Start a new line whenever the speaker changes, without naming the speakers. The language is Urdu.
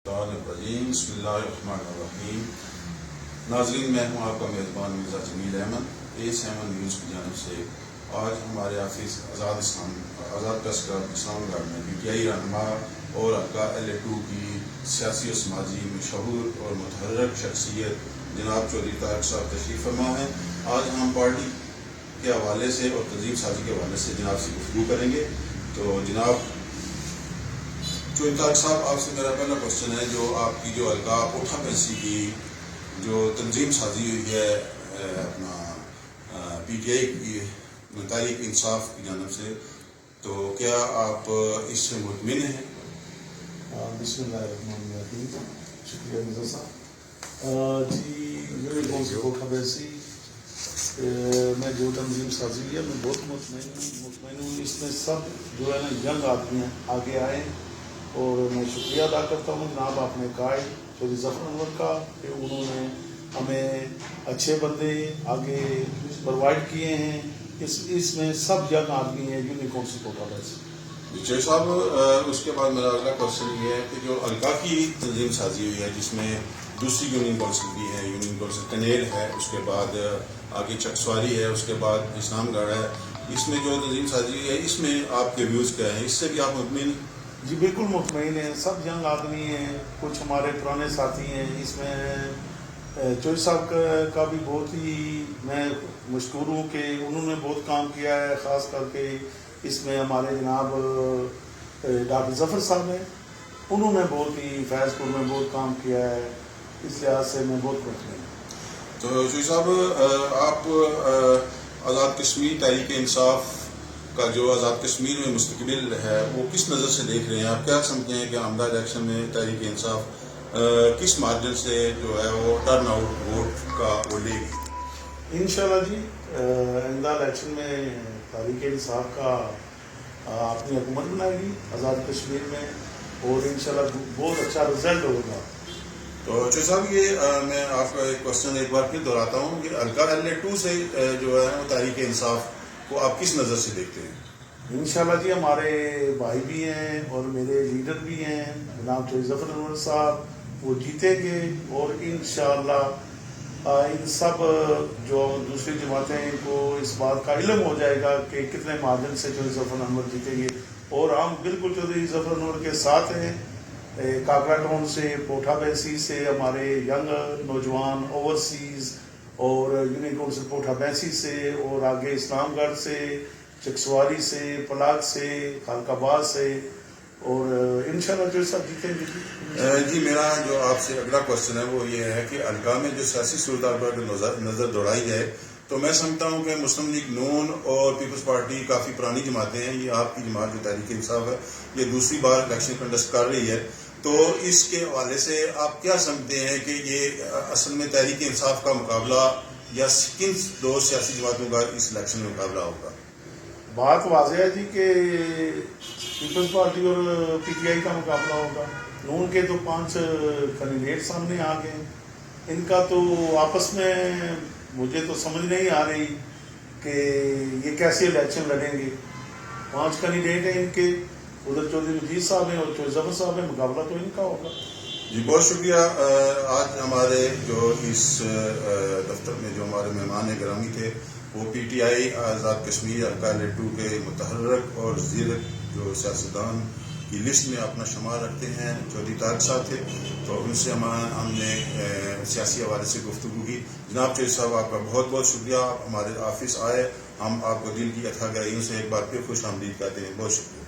الرجیم بسم اللہ الرحمن الرحیم. ناظرین، میں ہوں آپ کا میزبان مرزا جمیل احمد A7 نیوز کی جانب سے. آج ہمارے آفس آزاد پریس کلب اسلام گڑھ میں PTI رہنما اور حلقہ LA2 کی سیاسی و سماجی مشہور اور متحرک شخصیت جناب چودھری طارق صاحب تشریف فرما ہیں. آج ہم پارٹی کے حوالے سے اور تنظیم سازی کے حوالے سے جناب سے گفتگو کریں گے. تو جناب چودھری طارق صاحب، آپ سے میرا پہلا کوشچن ہے، جو آپ کی جو حلقہ کوٹھا پینسی کی جو تنظیم سازی ہوئی ہے اپنا PTI کی تحریک انصاف کی جانب سے، تو کیا آپ اس سے مطمئن ہیں؟
بسم اللہ الرحمن الرحیم. شکریہ مرزا صاحب. جی، یونیفارم سے کوٹھا پینسی میں جو تنظیم سازی ہوئی ہے میں بہت مطمئن ہوں. اس میں سب جو ہے نا ینگ آدمی ہیں آگے آئے، اور میں شکریہ ادا کرتا ہوں جناب آپ نے کہا چودھری ظفر انور کا کہ انہوں نے ہمیں اچھے بندے آگے پرووائڈ کیے ہیں. اس میں سب ینگ آدمی ہیں یونیفارم سے کوٹھا پینسی.
چودھری صاحب، اس کے بعد میرا اگلا کوشچن یہ ہے کہ جو حلقہ کی تنظیم سازی ہوئی ہے جس میں دوسری یونین کونسل بھی ہے، یونین کونسل کنیل ہے، اس کے بعد آگے چکسواری ہے، اس کے بعد اسلام گڑھ ہے، اس میں جو تنظیم سازی ہوئی ہے اس میں آپ کے ویوز کیا ہیں؟ اس سے بھی آپ مطمئن ہیں؟
جی بالکل مطمئن ہیں. سب ینگ آدمی ہیں، کچھ ہمارے پرانے ساتھی ہیں. اس میں چودھری صاحب کا بھی بہت ہی میں مشکور ہوں کہ انہوں نے بہت کام کیا ہے. خاص کر کے اس میں ہمارے جناب ڈاکٹر ظفر صاحب ہیں، انہوں نے بہت ہی فیض پور میں بہت کام کیا ہے. اس لحاظ سے میں بہت مطمئن ہوں.
تو چودھری صاحب، آپ آزاد کشمیر تحریک انصاف کا جو آزاد کشمیر میں مستقبل ہے وہ کس نظر سے دیکھ رہے ہیں؟ آپ کیا سمجھتے ہیں کہ آمدہ الیکشن میں تحریک انصاف کس مارجن سے جو ہے وہ ٹرن آؤٹ ووٹ کا وہ لے گی؟
انشاءاللہ جی آئندہ الیکشن میں تحریک انصاف کا اپنی حکومت بنائے گی آزاد کشمیر میں، اور انشاءاللہ بہت اچھا رزلٹ ہوگا.
تو چودھری صاحب، یہ میں آپ کا ایک کوشچن ایک بار پھر دہراتا ہوں کہ حلقہ LA2 سے جو ہے وہ تحریک انصاف کو آپ کس نظر سے دیکھتے ہیں؟
انشاءاللہ جی ہمارے بھائی بھی ہیں اور میرے لیڈر بھی ہیں جناب چودھری ظفر انور صاحب، وہ جیتیں گے. اور انشاءاللہ ان سب جو دوسری جماعتیں ان کو اس بات کا علم ہو جائے گا کہ کتنے مارجن سے چودھری ظفر انور جیتیں گے. اور ہم بالکل چودھری ظفر انور کے ساتھ ہیں. کاکڑا ٹاؤن سے، کوٹھا پینسی سے ہمارے ینگ نوجوان اوورسیز، اور یونین کونسل کوٹھا پینسی سے، اور آگے اسلام گڑھ سے، چکسواری سے، پلاک سے، خالق آباد سے، اور انشاءاللہ جو سب جیتیں گے.
جی، میرا جو آپ سے اگلا کوشچن ہے وہ یہ ہے کہ حلقہ میں جو سیاسی صورتحال پر نظر دوڑائی ہے، تو میں سمجھتا ہوں کہ مسلم لیگ نون اور پیپلز پارٹی کافی پرانی جماعتیں ہیں. یہ آپ کی جماعت جو تحریک انصاف ہے یہ دوسری بار الیکشن کنٹسٹ کر رہی ہے. تو اس کے حوالے سے آپ کیا سمجھتے ہیں کہ یہ اصل میں تحریک انصاف کا مقابلہ یا کن دو سیاسی جماعتوں کا اس الیکشن میں مقابلہ ہوگا؟
بات واضح ہے جی کہ پیپلز پارٹی اور PTI کا مقابلہ ہوگا. نون کے تو 5 کینڈیڈیٹ سامنے آ گئے ہیں. ان کا تو آپس میں مجھے تو سمجھ نہیں آ رہی کہ یہ کیسے الیکشن لڑیں گے. 5 کینڈیڈیٹ ہیں ان کے، ادھر چودھری مجید صاحب ہیں اور چودھری ظفر صاحب ہیں. مقابلہ تو ان کا ہوگا.
جی بہت شکریہ. آج ہمارے جو اس دفتر میں جو ہمارے مہمان گرامی تھے وہ PTI آزاد کشمیر حلقہ LA2 کے متحرک اور زیرک جو سیاستدان کی لسٹ میں اپنا شمار رکھتے ہیں چودھری طارق صاحب تھے. تو ان سے ہم نے سیاسی حوالے سے گفتگو کی. جناب چودھری صاحب، آپ کا بہت بہت شکریہ. آپ ہمارے آفس آئے، ہم آپ کو دل کی اتھا گہرائیوں سے ایک بار پھر خوش آمدید کہتے ہیں. بہت شکریہ.